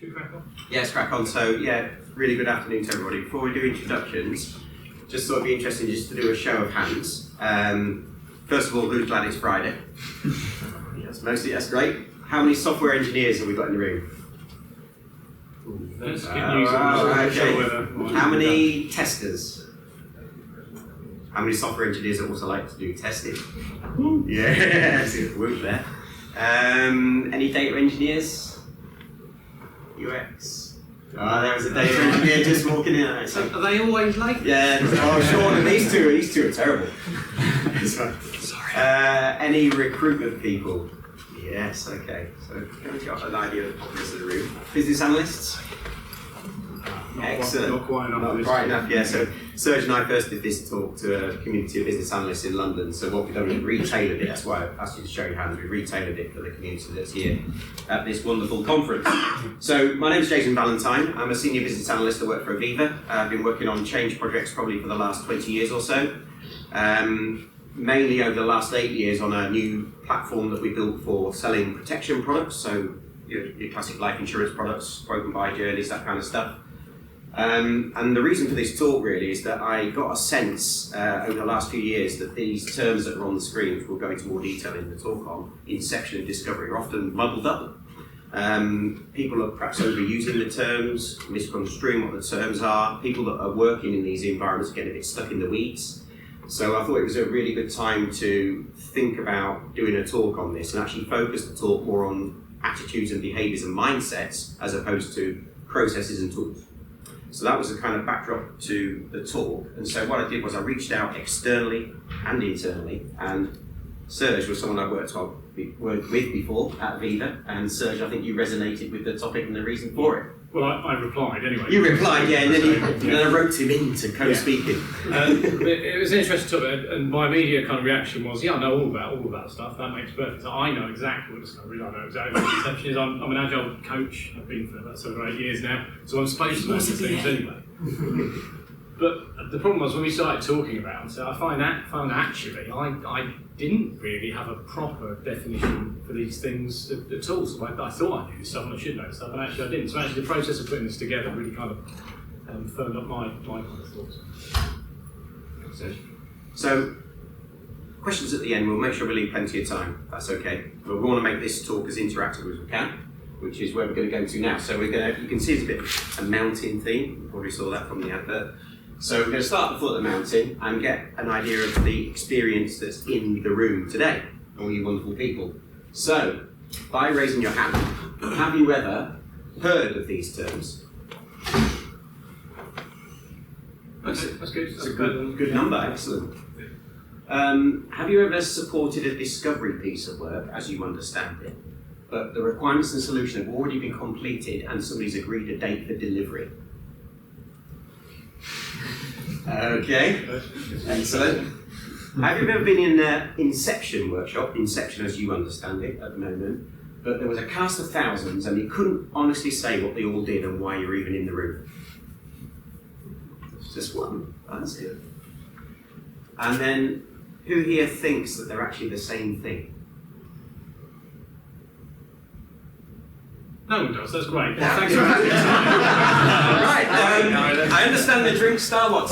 Should we crack on? Yes, crack on. So, yeah, really good afternoon to everybody. Before we do introductions, just thought it'd be interesting just to do a show of hands. First of all, who's glad it's Friday? Yes, mostly, that's great. How many software engineers have we got in the room? That's good news. Okay. How many testers? How many software engineers that also like to do testing? Yeah, see a whoop there. Any data engineers? UX? Oh, there was a data engineer just walking in. Are they always late? Yeah, oh, Sean, these two are terrible. Sorry. Any recruitment people? Yes, okay. So, can we got an idea of the populace of the room? Business analysts? Excellent. Not quite enough. Not quite enough, yeah. So Serge and I first did this talk to a community of business analysts in London. So what we've done is retailored it. That's why I asked you to show your hands. We retailored it for the community that's here at this wonderful conference. So my name is Jason Valentine. I'm a senior business analyst. I work for Aviva. I've been working on change projects probably for the last 20 years or so. Mainly over the last 8 years on a new platform that we built for selling protection products. So your classic life insurance products, broken buy journeys, that kind of stuff. And the reason for this talk really is that I got a sense over the last few years that these terms that are on the screen, which we'll go into more detail in the talk on, inception and discovery, are often muddled up. People are perhaps overusing the terms, misconstruing what the terms are. People that are working in these environments get a bit stuck in the weeds. So I thought it was a really good time to think about doing a talk on this and actually focus the talk more on attitudes and behaviours and mindsets as opposed to processes and tools. So that was the kind of backdrop to the talk. And so what I did was I reached out externally and internally, and Serge was someone I worked with before at Aviva, and Serge, I think you resonated with the topic and the reason for it. Well, I replied anyway. You replied, yeah, and then I wrote him into co-speaking. It was an interesting topic, and my immediate kind of reaction was, yeah, I know all about stuff. That makes perfect sense. I know exactly what discovery is. I know exactly what Inception is. I'm an agile coach. I've been for about 7 or 8 years now, so I'm supposed to know these things anyway. But the problem was when we started talking about it, I found actually I didn't really have a proper definition for these things at all. So I thought I knew this stuff and I should know this stuff, and actually I didn't. So actually the process of putting this together really kind of firmed up my kind of thoughts. So, questions at the end. We'll make sure we leave plenty of time. That's okay. But we want to make this talk as interactive as we can, which is where we're going to go to now. So you can see it's a bit of a mountain theme. You probably saw that from the advert. So we're going to start at the foot of the mountain and get an idea of the experience that's in the room today, all you wonderful people. So, by raising your hand, have you ever heard of these terms? That's good. That's a good number, excellent. Have you ever supported a discovery piece of work as you understand it, but the requirements and solution have already been completed and somebody's agreed a date for delivery? Okay, excellent. Have you ever been in an Inception workshop, Inception as you understand it at the moment, but there was a cast of thousands and you couldn't honestly say what they all did and why you're even in the room? Just one, that's good. And then, who here thinks that they're actually the same thing? No one does, that's great. Yeah. Thanks for having me. Right, I understand the drink star what's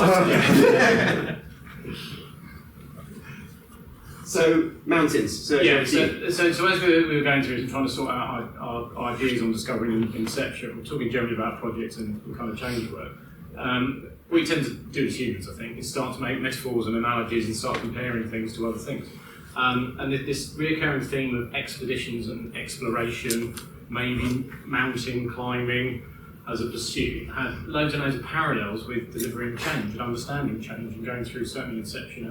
So, mountains. So as we were going through and trying to sort out our ideas on discovering Inception, we're talking generally about projects and kind of change work. What we tend to do as humans, I think, is start to make metaphors and analogies and start comparing things to other things. And this recurring theme of expeditions and exploration, maybe mountain climbing as a pursuit, had loads and loads of parallels with delivering change and understanding change and going through certainly Inception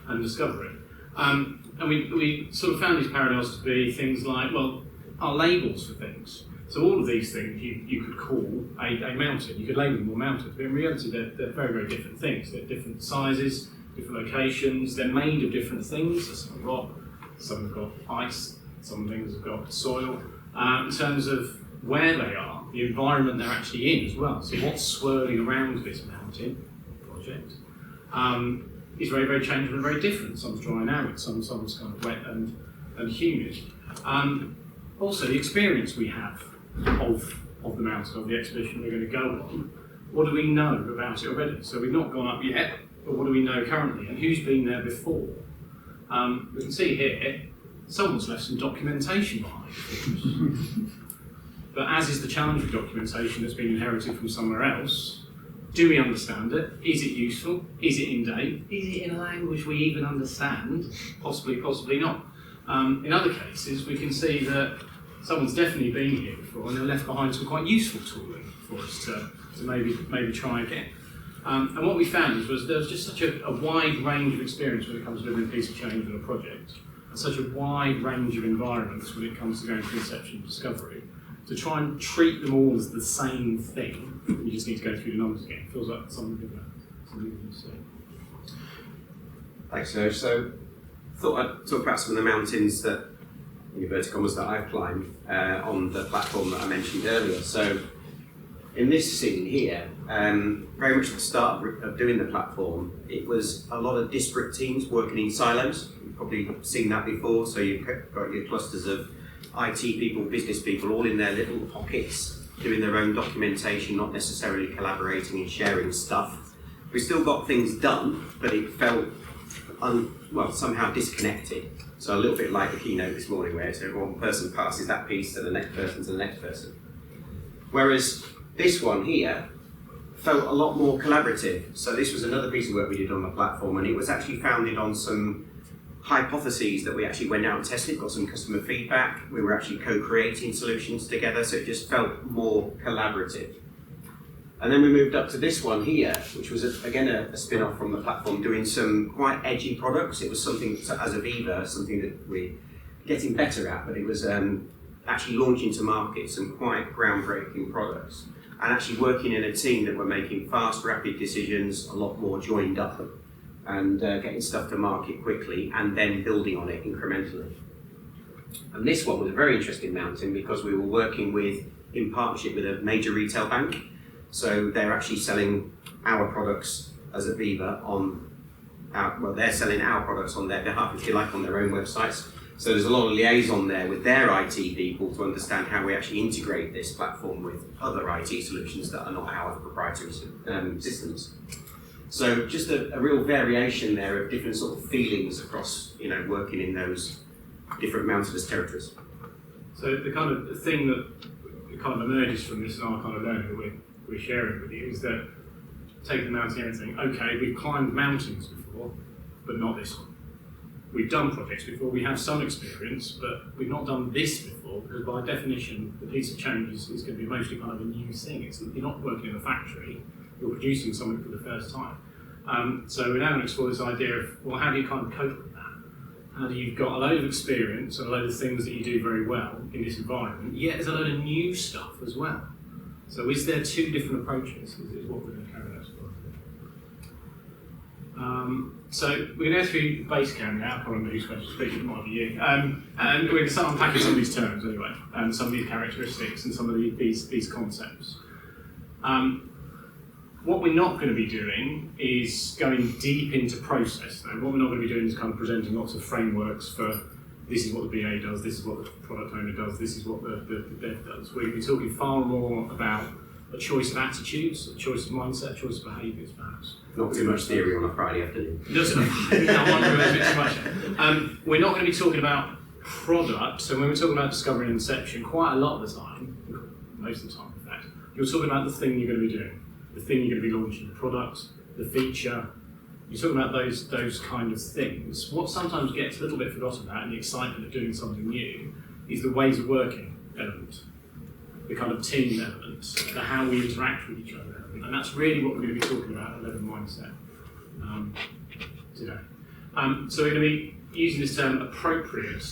and discovery. And we sort of found these parallels to be things like, well, our labels for things. So all of these things you could call a mountain. You could label them all mountains, but in reality they're very, very different things. They're different sizes, different locations. They're made of different things. There's some rock, some have got ice, some things have got soil. In terms of where they are, the environment they're actually in as well. So what's swirling around this mountain project is very, very changeable and very different. Some's dry and arid, some's kind of wet and humid. Also, the experience we have of of the mountain, of the expedition we're going to go on, what do we know about it already? So we've not gone up yet, but what do we know currently, and who's been there before? We can see here, someone's left some documentation behind. But as is the challenge with documentation that's been inherited from somewhere else, do we understand it? Is it useful? Is it in date? Is it in a language we even understand? Possibly, possibly not. In other cases, we can see that someone's definitely been here before and they've left behind some quite useful tooling for us to maybe try again. And what we found was there was just such a wide range of experience when it comes to delivering a piece of change on a project, and such a wide range of environments when it comes to going through inception and discovery, to try and treat them all as the same thing. You just need to go through the numbers again. It feels like something to say. Thanks, Serge. So, thought I'd talk about some of the mountains that, in inverted commas, that I've climbed on the platform that I mentioned earlier. So, in this scene here, very much at the start of doing the platform, it was a lot of disparate teams working in silos. You've probably seen that before. So you've got your clusters of IT people, business people, all in their little pockets, doing their own documentation, not necessarily collaborating and sharing stuff. We still got things done, but it felt somehow disconnected. So a little bit like the keynote this morning, where one person passes that piece to the next person to the next person. Whereas this one here felt a lot more collaborative. So this was another piece of work we did on the platform, and it was actually founded on some hypotheses that we actually went out and tested, got some customer feedback. We were actually co-creating solutions together, so it just felt more collaborative. And then we moved up to this one here, which was again a spin-off from the platform, doing some quite edgy products. It was something, as Aviva, something that we're getting better at, but it was actually launching to market some quite groundbreaking products, and actually working in a team that were making fast, rapid decisions, a lot more joined up, and getting stuff to market quickly, and then building on it incrementally. And this one was a very interesting mountain because we were working in partnership with a major retail bank. So they're actually selling our products as Aviva they're selling our products on their behalf, if you like, on their own websites. So there's a lot of liaison there with their IT people to understand how we actually integrate this platform with other IT solutions that are not our proprietary systems. So just a real variation there of different sort of feelings across, working in those different mountainous territories. So the kind of thing that kind of emerges from this and our kind of learning that we're sharing with you is that taking the mountaineering and saying, okay, we've climbed mountains before, but not this one. We've done projects before, we have some experience, but we've not done this before, because by definition, the piece of change is going to be mostly kind of a new thing. You're not working in a factory, you're producing something for the first time. So we're now going to explore this idea of, well, how do you kind of cope with that? How do you've got a load of experience and a load of things that you do very well in this environment, yet there's a load of new stuff as well. So is there two different approaches, is what we're going to carry out. So we're going to go through Basecamp now. I can't remember who's going to speak, it might be you. And we're going to start unpacking some of these terms anyway, and some of these characteristics and some of these concepts. What we're not going to be doing is going deep into process though. What we're not going to be doing is kind of presenting lots of frameworks for this is what the BA does, this is what the product owner does, this is what the dev does. We're going to be talking far more about a choice of attitudes, a choice of mindset, a choice of behaviours perhaps. Not too much theory on a Friday afternoon. We're not going to be talking about product, so when we're talking about discovery and inception, quite a lot of the time, most of the time in fact, you're talking about the thing you're going to be doing, the thing you're going to be launching, the product, the feature. You're talking about those kind of things. What sometimes gets a little bit forgotten about in the excitement of doing something new is the ways of working element, the kind of team element, the how we interact with each other element. And that's really what we're going to be talking about at Level Mindset today. So we're going to be using this term appropriate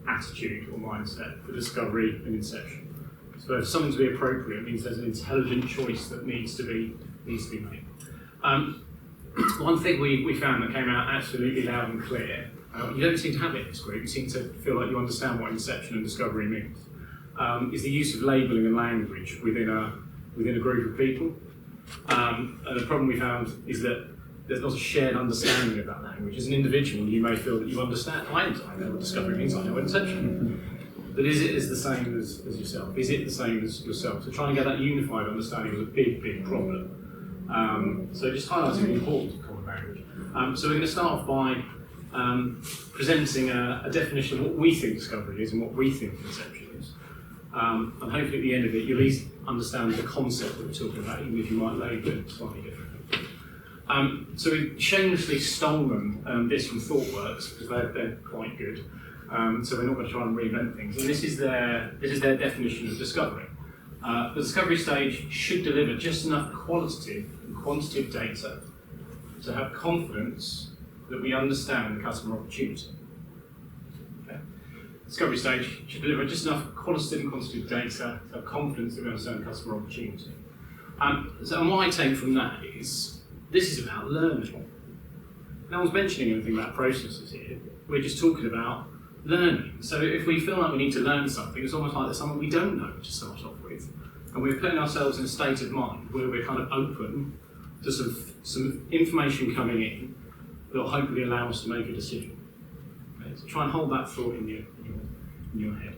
attitude or mindset for discovery and inception. So if something to be appropriate means there's an intelligent choice that needs to be made. One thing we found that came out absolutely loud and clear, you don't seem to have it in this group, you seem to feel like you understand what inception and discovery means, is the use of labelling and language within a group of people. And the problem we found is that there's not a shared understanding of that language. As an individual, you may feel that you understand. I know what discovery means, I know what inception. but is it the same as yourself? Is it the same as yourself? So trying to get that unified understanding was a big problem. So just highlighting the importance of common language. So we're going to start off by presenting a definition of what we think discovery is and what we think inception is. And hopefully at the end of it, you'll at least understand the concept that we're talking about, even if you might label it slightly differently. So we've shamelessly stolen this from ThoughtWorks because they're quite good. So we're not going to try and reinvent things. And this is their definition of discovery. The discovery stage should deliver just enough qualitative and quantitative data to have confidence that we understand the customer opportunity. Okay. Discovery stage should deliver just enough qualitative and quantitative data to have confidence that we understand the customer opportunity. So what I take from that is, this is about learning. No one's mentioning anything about processes here. We're just talking about learning. So if we feel like we need to learn something, it's almost like there's something we don't know to start off with. And we're putting ourselves in a state of mind where we're kind of open to some information coming in that will hopefully allow us to make a decision. Okay, so try and hold that thought in your head.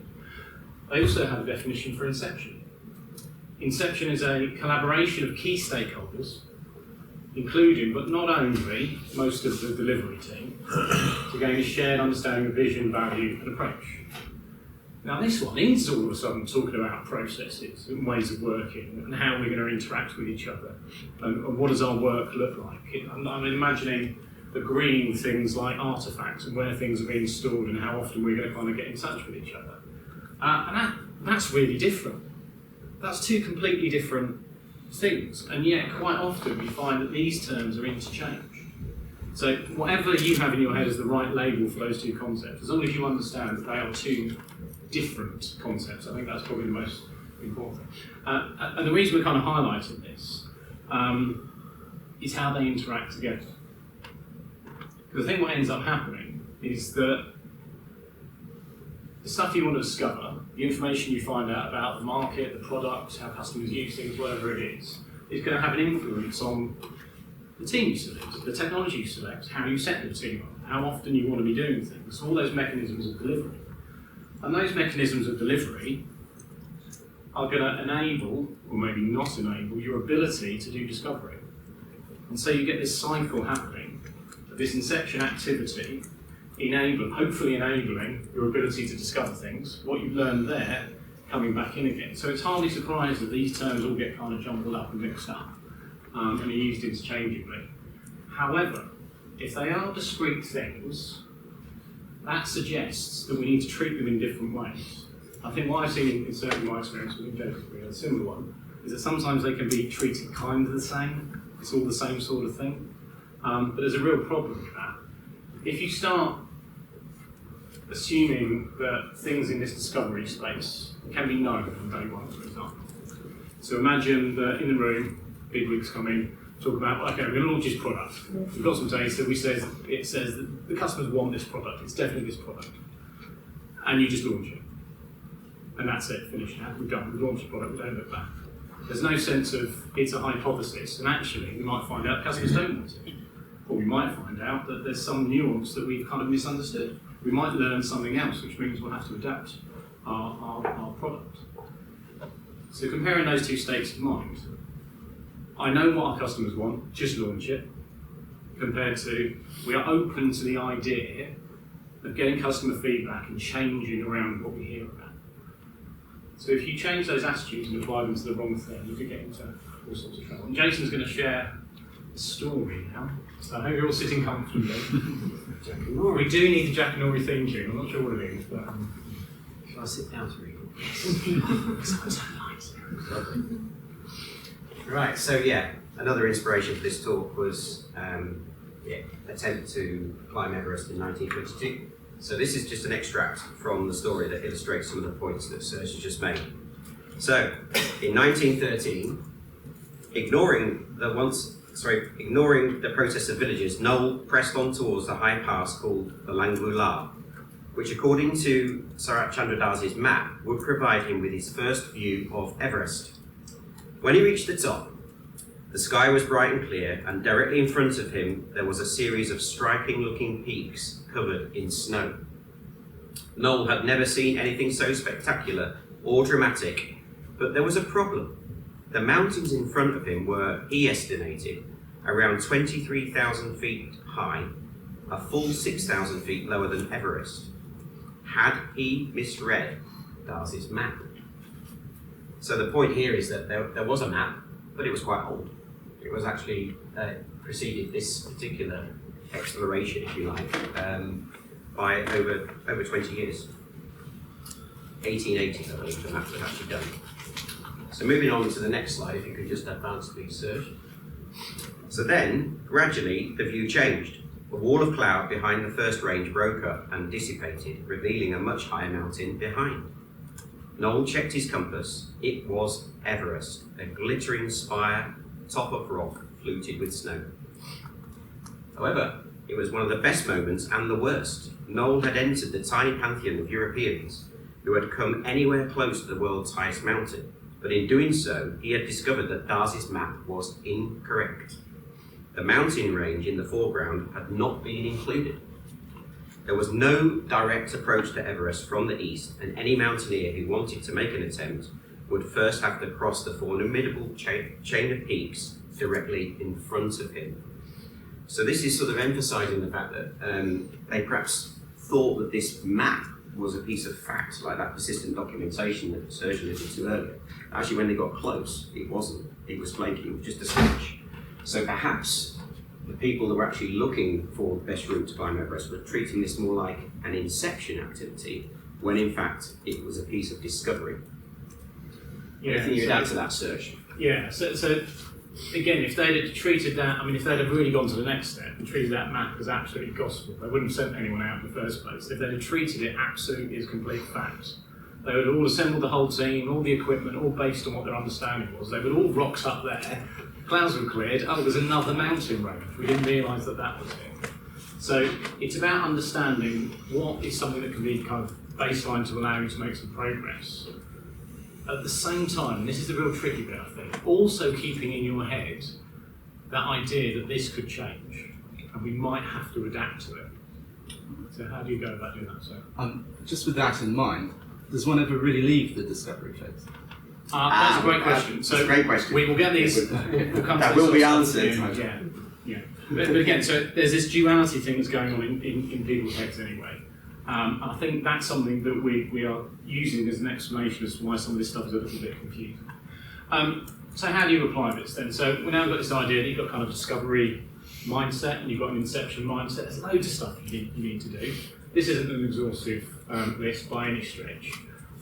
They also have a definition for inception. Inception is a collaboration of key stakeholders, including, but not only, most of the delivery team, to gain a shared understanding of vision, value, and approach. Now this one is all of a sudden talking about processes and ways of working and how we're going to interact with each other and what does our work look like. I'm imagining agreeing things like artifacts and where things are being stored and how often we're going to kind of get in touch with each other. And that's really different. That's two completely different things, and yet quite often we find that these terms are interchanged. So whatever you have in your head as the right label for those two concepts, as long as you understand that they are two different concepts, I think that's probably the most important thing. And the reason we're kind of highlighting this is how they interact together. Because I think what ends up happening is that the stuff you want to discover, the information you find out about the market, the product, how customers use things, whatever it is going to have an influence on the team you select, the technology you select, how you set your team up, how often you want to be doing things, all those mechanisms of delivery. And those mechanisms of delivery are going to enable, or maybe not enable, your ability to do discovery. And so you get this cycle happening, this inception activity, hopefully enabling your ability to discover things, what you've learned there, coming back in again. So it's hardly surprised that these terms all get kind of jumbled up and mixed up and are used interchangeably. However, if they are discrete things, that suggests that we need to treat them in different ways. I think what I've seen in certainly my experience with Inception, a similar one, is that sometimes they can be treated kind of the same. It's all the same sort of thing. But there's a real problem with that. If you start assuming that things in this discovery space can be known from day one, for example. So imagine that in the room, bigwigs come in, talk about, okay, we're going to launch this product. We've got some data, it says that the customers want this product, it's definitely this product. And you just launch it. And that's it, finished now, we've done, we've launched the product, we don't look back. There's no sense of it's a hypothesis, and actually we might find out customers don't want it. Or we might find out that there's some nuance that we've kind of misunderstood. We might learn something else, which means we'll have to adapt our product. So comparing those two states of mind, I know what our customers want, just launch it, compared to we are open to the idea of getting customer feedback and changing around what we hear about. So if you change those attitudes and apply them to the wrong thing, you could get into all sorts of trouble. And Jason's going to share a story now, so I hope you're all sitting comfortably. We do need the Jack and Ori theme tune, I'm not sure what it is, but... Shall I sit down to read? Right, so yeah, another inspiration for this talk was attempt to climb Everest in 1922. So this is just an extract from the story that illustrates some of the points that Serge just made. So, in 1913, ignoring the protest of villagers, Noel pressed on towards the high pass called the Langoular, which according to Sarat Chandra Das's map would provide him with his first view of Everest. When he reached the top, the sky was bright and clear, and directly in front of him there was a series of striking looking peaks covered in snow. Noel had never seen anything so spectacular or dramatic, but there was a problem. The mountains in front of him were, he estimated, around 23,000 feet high, a full 6,000 feet lower than Everest. Had he misread Darcy's map? So the point here is that there was a map, but it was quite old. It was actually preceded this particular exploration, if you like, by over 20 years. 1880, I believe, the map was actually done. So moving on to the next slide, if you could just advance, please, Serge. So then, gradually, the view changed. A wall of cloud behind the first range broke up and dissipated, revealing a much higher mountain behind. Noel checked his compass. It was Everest, a glittering spire, top of rock, fluted with snow. However, it was one of the best moments and the worst. Noel had entered the tiny pantheon of Europeans who had come anywhere close to the world's highest mountain, but in doing so, he had discovered that Darcy's map was incorrect. The mountain range in the foreground had not been included. There was no direct approach to Everest from the east, and any mountaineer who wanted to make an attempt would first have to cross the formidable chain of peaks directly in front of him. So this is sort of emphasising the fact that they perhaps thought that this map was a piece of fact, like that persistent documentation that Serge alluded to earlier. Actually, when they got close, it wasn't. It was flaky, it was just a sketch. So perhaps the people that were actually looking for the best route to climb Everest were treating this more like an Inception activity, when in fact it was a piece of discovery. Yeah, Anything you'd add to that, Serge? Yeah, so again, if they'd have treated that, I mean, if they'd have really gone to the next step and treated that map as absolutely gospel, they wouldn't have sent anyone out in the first place. If they'd have treated it absolutely as complete fact, they would have all assembled the whole team, all the equipment, all based on what their understanding was. They would all rocks up there, clouds were cleared, oh, there's another mountain range. We didn't realise that that was it. So it's about understanding what is something that can be kind of baseline to allow you to make some progress. At the same time, and this is the real tricky bit, I think, also keeping in your head that idea that this could change and we might have to adapt to it. So how do you go about doing that, sir? Just with that in mind, does one ever really leave the discovery phase? That's a great question. That's a great question. We will get these. We'll come That to will be stuff answered. Yeah. But again, so there's this duality thing that's going on in people's heads anyway. I think that's something that we are using as an explanation as to why some of this stuff is a little bit confusing. So how do you apply this then? So we've now got this idea that you've got kind of discovery mindset and you've got an inception mindset. There's loads of stuff you need to do. This isn't an exhaustive list by any stretch.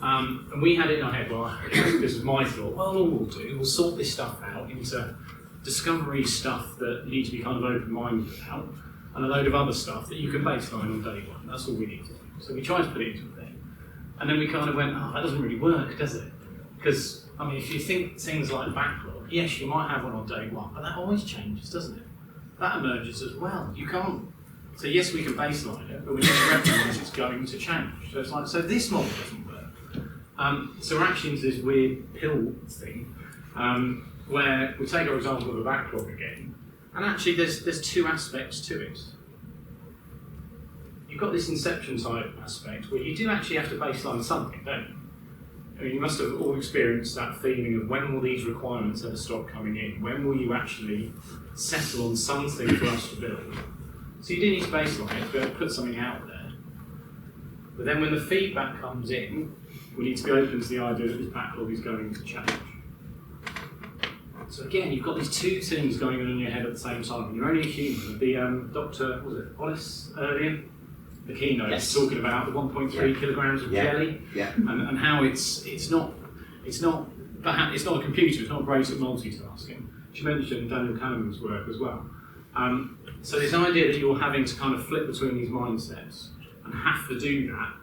And we had it in our head, well, this was my thought, well, all we'll do, we'll sort this stuff out into discovery stuff that you need to be kind of open-minded about, and a load of other stuff that you can baseline on day one. That's all we need to do. So we tried to put it into a thing. And then we kind of went, oh, that doesn't really work, does it? Because, I mean, if you think things like backlog, yes, you might have one on day one, but that always changes, doesn't it? That emerges as well. You can't. So yes, we can baseline it, but we need to recognise it's going to change. So it's like, so this model doesn't work. So we're actually into this weird pill thing, where we take our example of the backlog again, and actually there's two aspects to it. You've got this inception type aspect where you do actually have to baseline something, don't you? I mean, you must have all experienced that feeling of when will these requirements ever stop coming in? When will you actually settle on something for us to build? So you do need to baseline it, to be able to put something out there. But then when the feedback comes in, we need to be open to the idea that this backlog is going to change. So again, you've got these two things going on in your head at the same time. You're only a human. The Dr. Was it Wallace earlier? The keynote Yes. talking about the 1.3 kilograms of jelly, and how it's not a computer. It's not great at multitasking. She mentioned Daniel Kahneman's work as well. So this idea that you're having to kind of flip between these mindsets and have to do that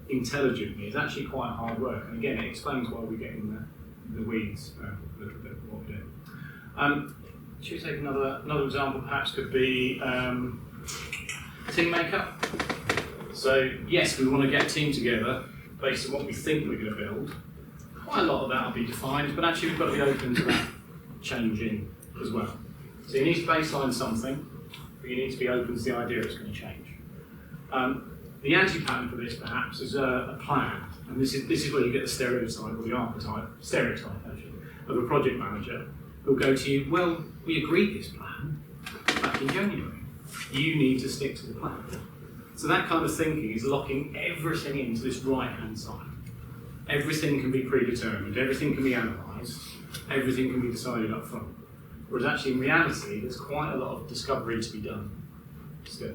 intelligently is actually quite hard work. And again, it explains why we get in the weeds a little bit of what we do. Should we take another example? Perhaps could be team makeup. So yes, we want to get a team together based on what we think we're going to build. Quite a lot of that will be defined, but actually we've got to be open to that changing as well. So you need to baseline something, but you need to be open to the idea it's going to change. The anti-pattern for this, perhaps, is a plan, and this is where you get the stereotype, or the archetype, stereotype actually, of a project manager who'll go to you, well, we agreed this plan back in January. You need to stick to the plan. So that kind of thinking is locking everything into this right-hand side. Everything can be predetermined, everything can be analysed, everything can be decided up front. Whereas actually in reality, there's quite a lot of discovery to be done still.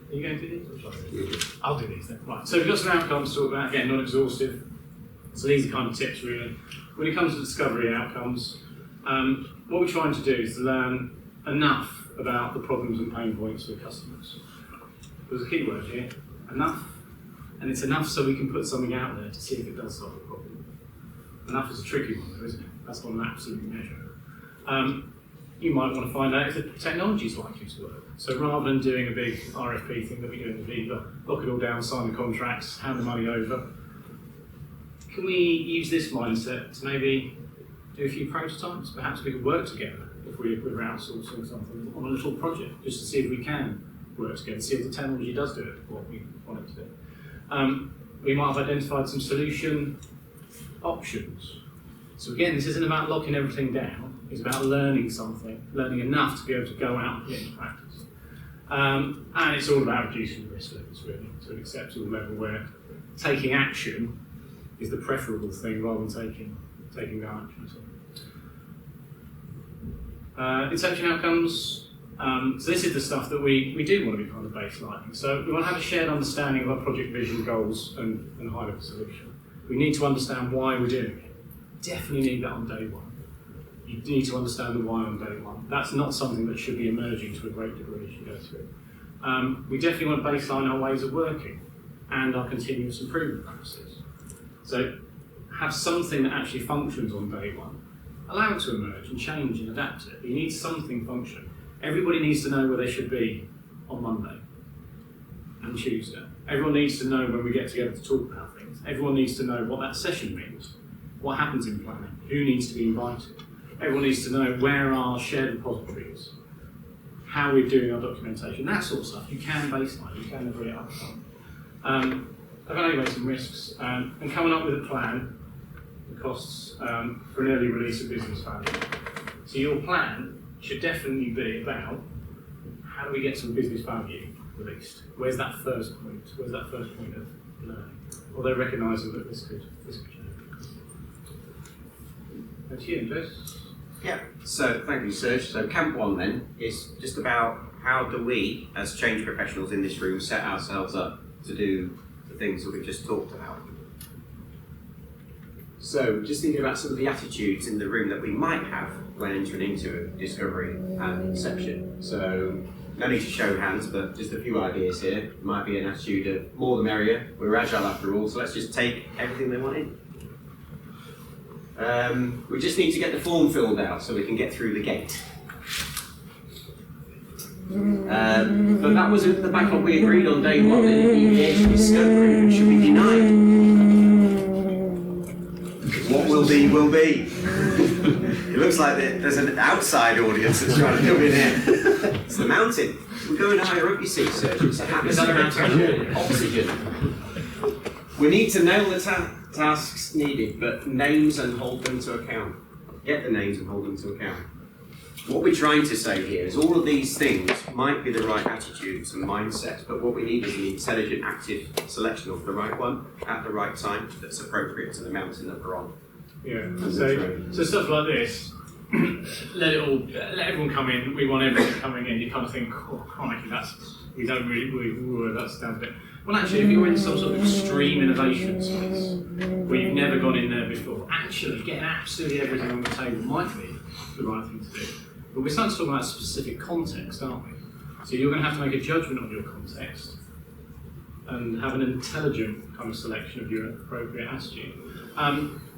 Are you going to do these? Or shall I do these? I'll do these then. Right, so we've got some outcomes to talk about, again, not exhaustive. So these are kind of tips really. When it comes to discovery outcomes, what we're trying to do is learn enough about the problems and pain points of the customers. There's a key word here, enough. And it's enough so we can put something out there to see if it does solve the problem. Enough is a tricky one though, isn't it? That's not an absolute measure. You might want to find out if the technology is likely to work. So rather than doing a big RFP thing that we do in the Viva, lock it all down, sign the contracts, hand the money over, can we use this mindset to maybe do a few prototypes? Perhaps we could work together if we're outsourcing something on a little project, just to see if we can work together, see if the technology does do it, what we want it to do. We might have identified some solution options. So again, this isn't about locking everything down, it's about learning something, learning enough to be able to go out and put it into practice. And it's all about reducing the risk levels really, to an acceptable level where taking action is the preferable thing rather than taking no action. Inception outcomes. So this is the stuff that we do want to be kind of baselining. So we want to have a shared understanding of our project vision, goals, and high-level solution. We need to understand why we're doing it. Definitely need that on day one. You need to understand the why on day one. That's not something that should be emerging to a great degree as you go through. We definitely want to baseline our ways of working and our continuous improvement practices. So have something that actually functions on day one. Allow it to emerge and change and adapt it. But you need something function. Everybody needs to know where they should be on Monday and Tuesday. Everyone needs to know when we get together to talk about things. Everyone needs to know what that session means, what happens in planning, who needs to be invited. Everyone needs to know where our shared repositories, how we're doing our documentation, that sort of stuff. You can baseline, you can agree up front. Evaluate some risks and coming up with a plan that costs for an early release of business value. So your plan should definitely be about how do we get some business value released? Where's that first point? Where's that first point of learning? Although recognising that this could change. Thank you, Jess. Yeah, so thank you, Serge. So camp one then is just about how do we, as change professionals in this room, set ourselves up to do the things that we've just talked about. So just thinking about some of the attitudes in the room that we might have when entering into a discovery and inception. So no need to show hands, but just a few ideas here. It might be an attitude of more the merrier. We're agile after all, so let's just take everything they want in. We just need to get the form filled out so we can get through the gate. But that was the backlog we agreed on day one, and deviation discovery should be denied. What will be, will be. It looks like there's an outside audience that's trying to come in here. It's the mountain. We're going higher up, you see, Serge. It's atmospheric pressure, oxygen. We need to nail the tasks needed, but names and hold them to account. Get the names and hold them to account. What we're trying to say here is all of these things might be the right attitudes and mindsets, but what we need is an intelligent, active selection of the right one at the right time that's appropriate to the mountain that we're on. Yeah, so stuff like this, let everyone come in, we want everyone coming in, you kind of think, oh, crikey, that sounds a bit. Well, actually, if you're in some sort of extreme innovation space where you've never gone in there before, actually getting absolutely everything on the table might be the right thing to do. But we're starting to talk about specific context, aren't we? So you're going to have to make a judgment on your context and have an intelligent kind of selection of your appropriate attitude.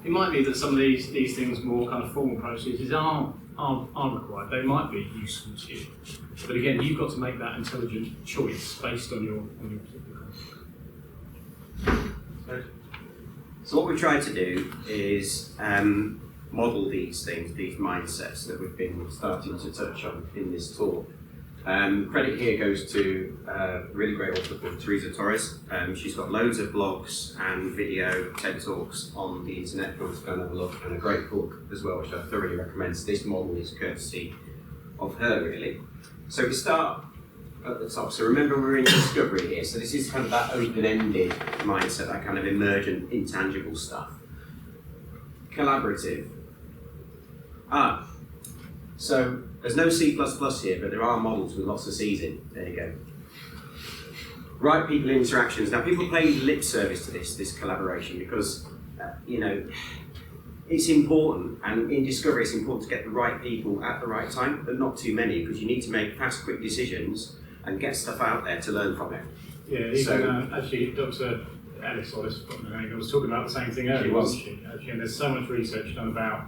It might be that some of these things, more kind of formal processes, are required. They might be useful to you. But again, you've got to make that intelligent choice based on your particular context. So what we try to do is model these things, these mindsets that we've been starting to touch on in this talk. Credit here goes to a really great author called Teresa Torres. She's got loads of blogs and video TED Talks on the internet if you want to go and have a look, and a great book as well, which I thoroughly recommend. This model is courtesy of her, really. So we start at the top. So remember, we're in discovery here. So this is kind of that open-ended mindset, that kind of emergent, intangible stuff. Collaborative. So there's no C++ here, but there are models with lots of C's in. There you go. Right people interactions. Now people pay lip service to this collaboration because, it's important, and in discovery it's important to get the right people at the right time, but not too many, because you need to make fast, quick decisions and get stuff out there to learn from it. Yeah, even actually Dr. Ellis was talking about the same thing earlier, wasn't she? Actually, and there's so much research done about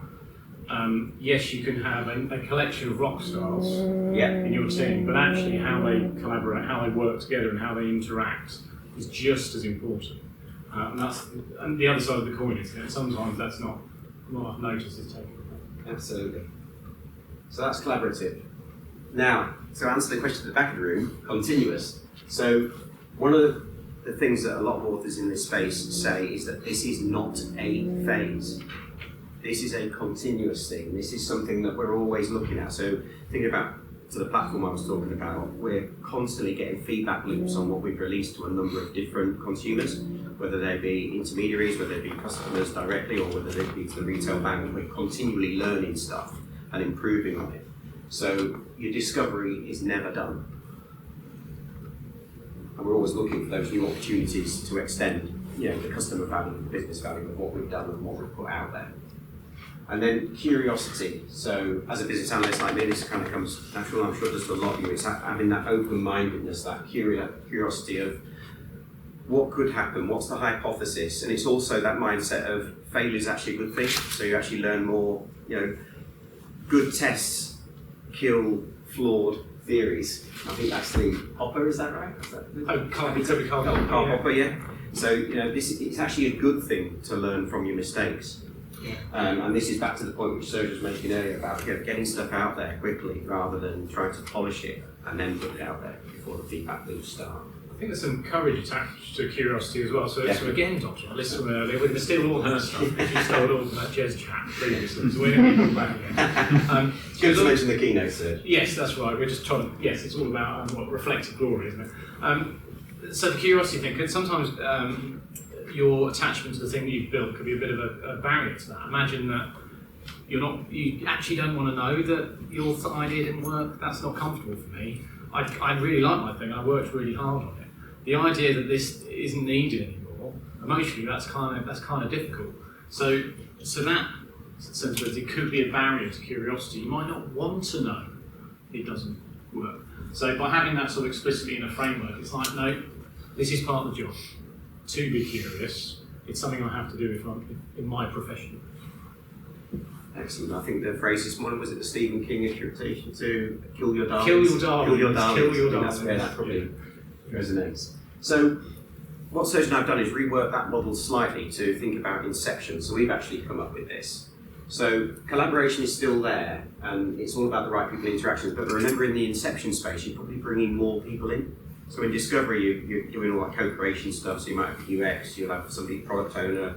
yes, you can have a collection of rock stars in your team, but actually how they collaborate, how they work together, and how they interact is just as important. And the other side of the coin is that sometimes that's not enough notice is taken. Absolutely. So that's collaborative. Now, to answer the question at the back of the room, continuous. So one of the things that a lot of authors in this space say is that this is not a phase. This is a continuous thing. This is something that we're always looking at. So think about the platform I was talking about. We're constantly getting feedback loops on what we've released to a number of different consumers, whether they be intermediaries, whether they be customers directly, or whether they be to the retail bank. We're continually learning stuff and improving on it. So your discovery is never done. And we're always looking for those new opportunities to extend, the customer value, the business value of what we've done and what we've put out there. And then curiosity. So as a business analyst like me, this kind of comes natural. I'm sure just a lot of you, it's having that open-mindedness, that curiosity of what could happen, what's the hypothesis, and it's also that mindset of failure is actually a good thing. So you actually learn more. Good tests kill flawed theories. I think that's the Hopper. Is that right? Karl Popper. Yeah. So it's actually a good thing to learn from your mistakes. Yeah. And this is back to the point which Serge was mentioning earlier about getting stuff out there quickly rather than trying to polish it and then put it out there before the feedback loops start. I think there's some courage attached to curiosity as well. So again, Dr. Ellis from earlier, we're going to steal all her stuff. She stole all of that Jez chat previously, so we're going to get back again. It's good to mention the keynote, Serge. Yes, that's right. We're just trying to, it's all about what reflective glory, isn't it? So the curiosity thing, because sometimes your attachment to the thing that you've built could be a bit of a barrier to that. Imagine that you actually don't want to know that your idea didn't work. That's not comfortable for me. I really like my thing. I worked really hard on it. The idea that this isn't needed anymore, emotionally, that's kind of difficult. So that sensibility could be a barrier to curiosity. You might not want to know it doesn't work. So by having that sort of explicitly in a framework, it's like, no, this is part of the job. To be curious, it's something I have to do if I'm in my profession. Excellent. I think the phrase this morning was it the Stephen King interpretation to kill your darlings. Kill your darlings. Kill your darlings. Kill your darlings. That's where that probably resonates. So what Serge and I have done is rework that model slightly to think about Inception. So we've actually come up with this. So collaboration is still there, and it's all about the right people interactions. But remember, in the Inception space, you're probably bringing more people in. So in discovery, you're doing all that co-creation stuff. So you might have UX, you'll have somebody product owner,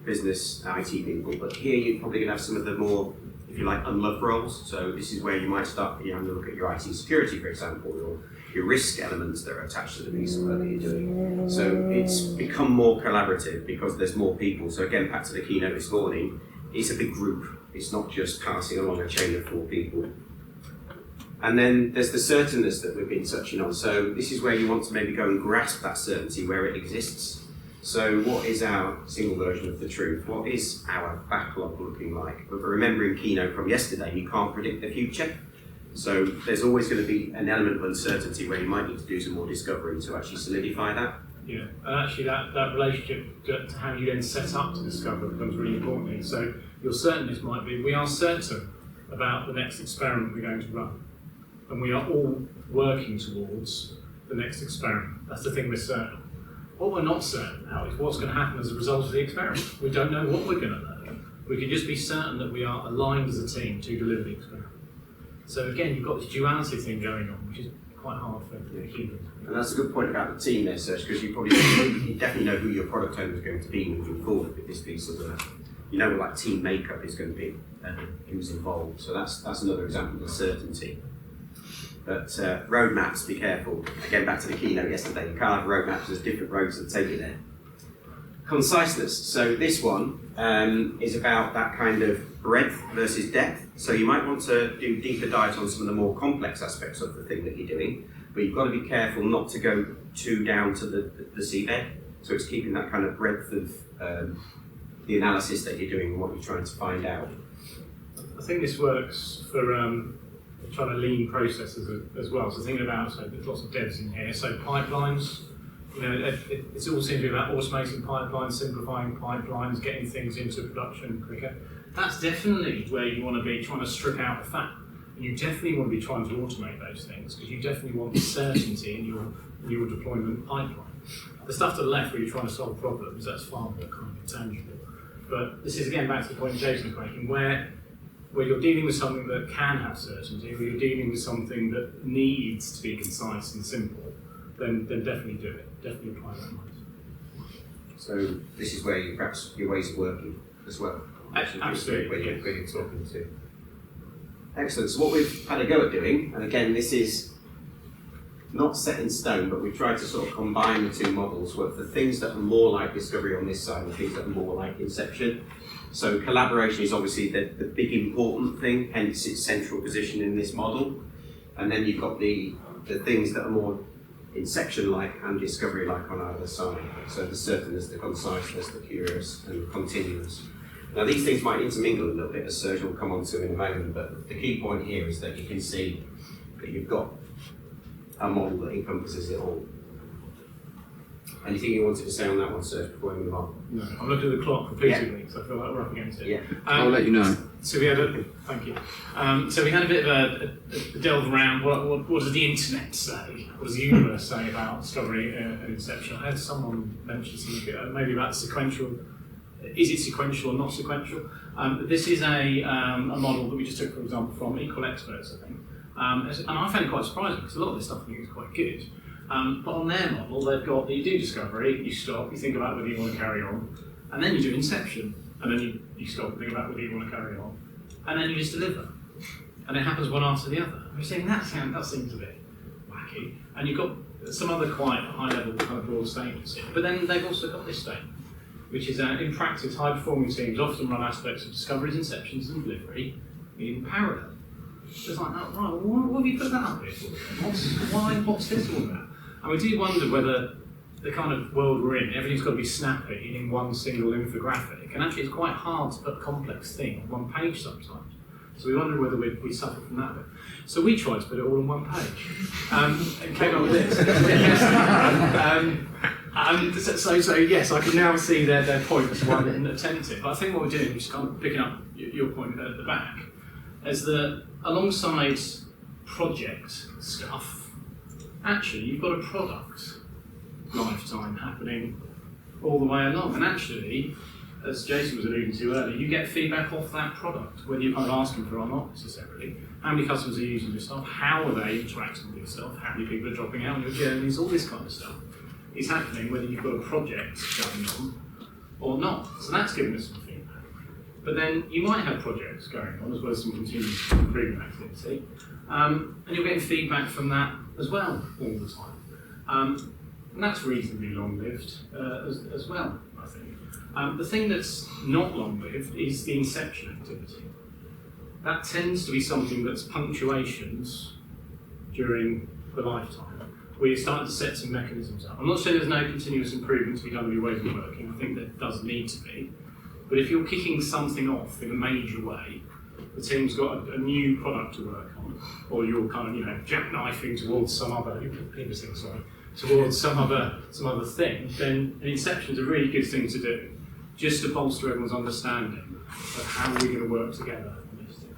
business, IT people. But here you're probably going to have some of the more, if you like, unloved roles. So this is where you might start, having to look at your IT security, for example, or your risk elements that are attached to the piece of work that you're doing. So it's become more collaborative because there's more people. So again, back to the keynote this morning, it's a big group. It's not just passing along a chain of 4 people. And then there's the certainness that we've been touching on. So this is where you want to maybe go and grasp that certainty where it exists. So what is our single version of the truth? What is our backlog looking like? But remembering keynote from yesterday, you can't predict the future. So there's always going to be an element of uncertainty where you might need to do some more discovery to actually solidify that. Yeah, and actually that relationship to how you then set up to discover becomes really important. So your certainness might be, we are certain about the next experiment we're going to run. And we are all working towards the next experiment. That's the thing we're certain. What we're not certain about is what's going to happen as a result of the experiment. We don't know what we're going to learn. We can just be certain that we are aligned as a team to deliver the experiment. So again, you've got this duality thing going on, which is quite hard for humans. And that's a good point about the team there, Serge, because you definitely know who your product owner is going to be moving forward with this piece of work. You know what like team makeup is going to be and who's involved. So that's another example of certainty. But roadmaps, be careful. Again, back to the keynote yesterday, you can't have roadmaps, there's different roads that take you there. Conciseness. So this one is about that kind of breadth versus depth. So you might want to do deeper dives on some of the more complex aspects of the thing that you're doing, but you've got to be careful not to go too down to the seabed. So it's keeping that kind of breadth of the analysis that you're doing and what you're trying to find out. I think this works for trying to lean processes as well. So thinking about, so there's lots of devs in here, so pipelines, you know, it's all seems to be about automating pipelines, simplifying pipelines, getting things into production quicker. That's definitely where you want to be trying to strip out the fat. And you definitely want to be trying to automate those things because you definitely want certainty in your deployment pipeline. The stuff to the left where you're trying to solve problems, that's far more kind of tangible. But this is again back to the point Jason's making, where you're dealing with something that can have certainty, where you're dealing with something that needs to be concise and simple, then definitely do it. Definitely apply that mindset. So this is where perhaps your ways of working as well. Absolutely. Where you're talking to. Excellent. So what we've had a go at doing, and again, this is not set in stone, but we've tried to sort of combine the two models with the things that are more like discovery on this side and things that are more like Inception. So collaboration is obviously the big important thing, hence its central position in this model. And then you've got the things that are more Inception-like and discovery-like on either side. So the certainness, the conciseness, the curious, and the continuous. Now these things might intermingle a little bit, as Serge will come on to in a moment, but the key point here is that you can see that you've got a model that encompasses it all. Anything you wanted to say on that one, Serge, before we move on? No, I'm looking at the clock repeatedly, so I feel like we're up against it. Yeah. I'll let you know. So we had thank you. So we had a bit of a delve around what does the internet say? What does the universe say about discovery and Inception? I had someone mention something maybe about sequential. Is it sequential or not sequential? This is a model that we just took, for example, from Equal Experts, I think. And I found it quite surprising because a lot of this stuff I think is quite good. But on their model, they've got that you do discovery, you stop, you think about whether you want to carry on, and then you do Inception, and then you stop and think about whether you want to carry on, and then you just deliver. And it happens one after the other. And we're saying that seems a bit wacky. And you've got some other quite high-level kind of broad statements here. But then they've also got this statement, which is in practice, high-performing teams often run aspects of discoveries, inceptions, and delivery in parallel. So it's like, oh, right, what have you put that up here for? What's this all about? And we do wonder whether the kind of world we're in, everything's got to be snappy in one single infographic, and actually it's quite hard to put a complex thing on one page sometimes. So we wonder whether we suffer from that bit. So we tried to put it all on one page, and came up with this. So yes, I can now see their point as why they didn't attempt it. But I think what we're doing, just kind of picking up your point at the back, is that alongside project stuff, actually you've got a product lifetime happening all the way along. And actually, as Jason was alluding to earlier, you get feedback off that product, whether you're kind of asking for it or not necessarily. How many customers are using your stuff? How are they interacting with your stuff? How many people are dropping out on your journeys? All this kind of stuff is happening whether you've got a project going on or not. So that's giving us some feedback. But then you might have projects going on as well as some continuous improvement activity, and you're getting feedback from that as well all the time. And that's reasonably long-lived as well, I think. The thing that's not long-lived is the inception activity. That tends to be something that's punctuations during the lifetime, where you're starting to set some mechanisms up. I'm not saying there's no continuous improvement to be done with your ways of working. I think there does need to be. But if you're kicking something off in a major way, the team's got a new product to work on, or you're kind of, jackknifing towards some other, towards some other thing, then an inception is a really good thing to do, just to bolster everyone's understanding of how we're going to work together on this thing.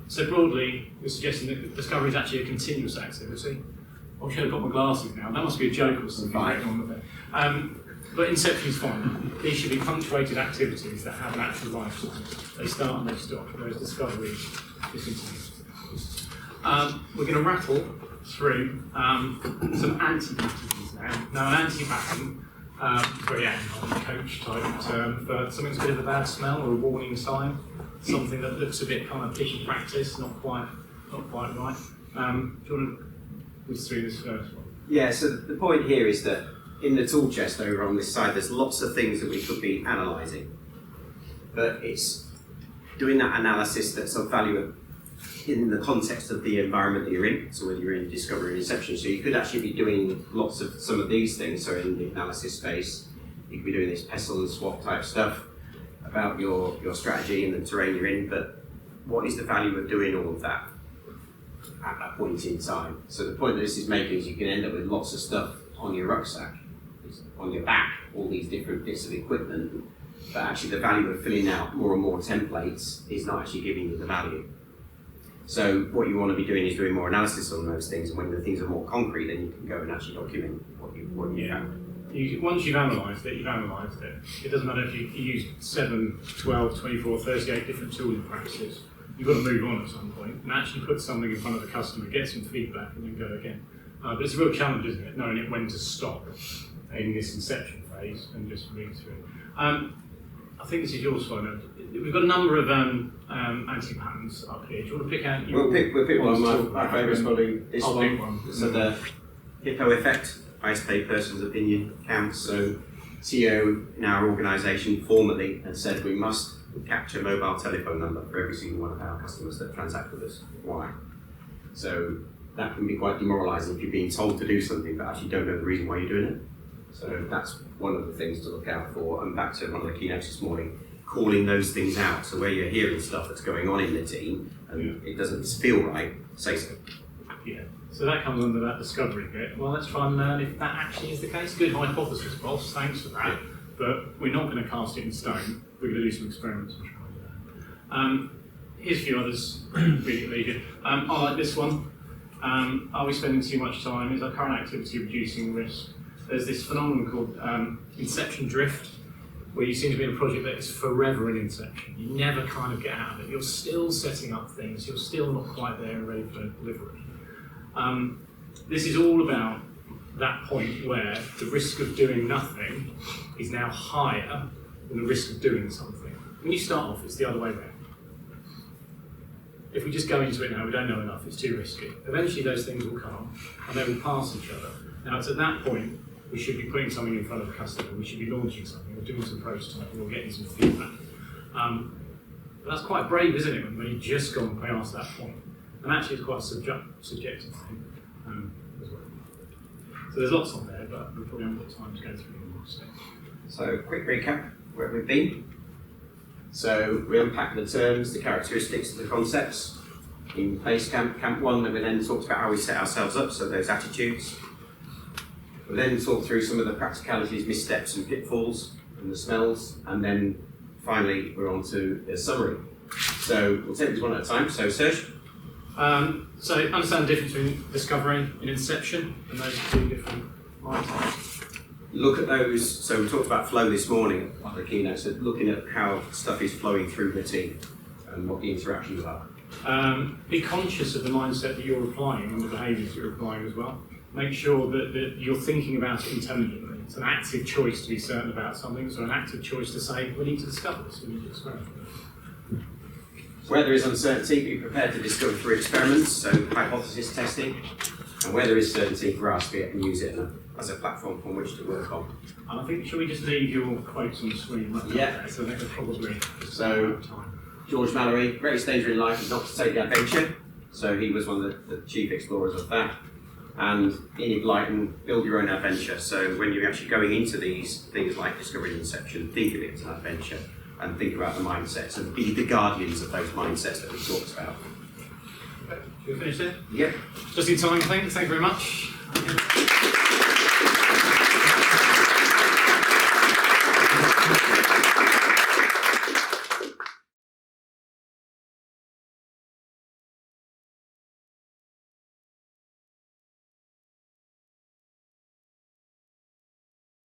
So broadly, we're suggesting that discovery is actually a continuous activity. I should have got my glasses now. That must be a joke or something going on with it. But Inception is fine. These should be punctuated activities that have an actual lifetime. They start and they stop, whereas discovery is continuous. hypothesis. We're going to rattle through some anti-patterns now. Now, an anti-pattern, very coach type term for something that's a bit of a bad smell or a warning sign, something that looks a bit kind of picky practice, not quite right. Do you want to whiz through this first one? Yeah, so the point here is that in the tool chest over on this side, there's lots of things that we could be analysing. But it's doing that analysis that's of value in the context of the environment that you're in, so whether you're in discovery or inception. So you could actually be doing lots of some of these things, so in the analysis space, you could be doing this pestle and swap type stuff about your strategy and the terrain you're in, but what is the value of doing all of that at that point in time? So the point that this is making is you can end up with lots of stuff on your rucksack, on your back, all these different bits of equipment, but actually the value of filling out more and more templates is not actually giving you the value. So what you want to be doing is doing more analysis on those things, and when the things are more concrete, then you can go and actually document what you found. Once you've analysed it, you've analysed it. It doesn't matter if you use 7, 12, 24, 38 different tools and practices. You've got to move on at some point and actually put something in front of the customer, get some feedback, and then go again. But it's a real challenge, isn't it, knowing when to stop in this inception phase and just move through it. I think this is yours, Simon. We've got a number of anti-patterns up here. Do you want to pick out your... We'll pick one. My favourite is probably this I'll one. pick one. So the hippo effect, highest paid person's opinion counts. So CEO in our organisation formally has said we must capture mobile telephone number for every single one of our customers that transact with us. Why? So that can be quite demoralising if you're being told to do something but actually don't know the reason why you're doing it. So that's one of the things to look out for. And back to one of the keynotes this morning, calling those things out. So where you're hearing stuff that's going on in the team and it doesn't feel right, say so. Yeah. So that comes under that discovery bit. Well, let's try and learn if that actually is the case. Good hypothesis, boss. Thanks for that. But we're not going to cast it in stone. We're going to do some experiments and try and do that. Here's a few others. Really at leisure. I like this one. Are we spending too much time? Is our current activity reducing risk? There's this phenomenon called Inception drift, where you seem to be in a project that is forever in inception. You never kind of get out of it. You're still setting up things. You're still not quite there and ready for delivery. This is all about that point where the risk of doing nothing is now higher than the risk of doing something. When you start off, it's the other way around. If we just go into it now, we don't know enough, it's too risky. Eventually those things will come and they will pass each other. Now it's at that point we should be putting something in front of the customer, we should be launching something, or doing some prototyping, or getting some feedback. But that's quite brave, isn't it, when you've just gone past that point? And actually it's quite a subjective thing as well. So there's lots on there, but we probably haven't got time to go through them all. So quick recap where we've been. So we unpacked the terms, the characteristics, the concepts. In base camp 1, we then talked about how we set ourselves up, so those attitudes. We then talked through some of the practicalities, missteps and pitfalls and the smells, and then finally we're on to the summary. So we'll take this one at a time. So Serge? So understand the difference between discovery and inception and those two different mind types. Look at those. So we talked about flow this morning at the keynote, so looking at how stuff is flowing through the team and what the interactions are. Be conscious of the mindset that you're applying and the behaviours you're applying as well. Make sure that you're thinking about it intelligently. It's an active choice to be certain about something, so an active choice to say, we need to discover this, we need to experiment. Where there is uncertainty, be prepared to discover through experiments, so hypothesis testing. And where there is certainty, grasp it and use it as a platform from which to work on. And I think, shall we just leave your quotes on the screen? Yeah. So I think that's probably So, George Mallory, greatest danger in life is not to take the adventure. So he was one of the chief explorers of that. And Enid Blyton, build your own adventure. So when you're actually going into these things like discovery and inception, think of it as an adventure and think about the mindsets and be the guardians of those mindsets that we talked about. Okay. Should we finish there? Yep. Just in time, thank you very much.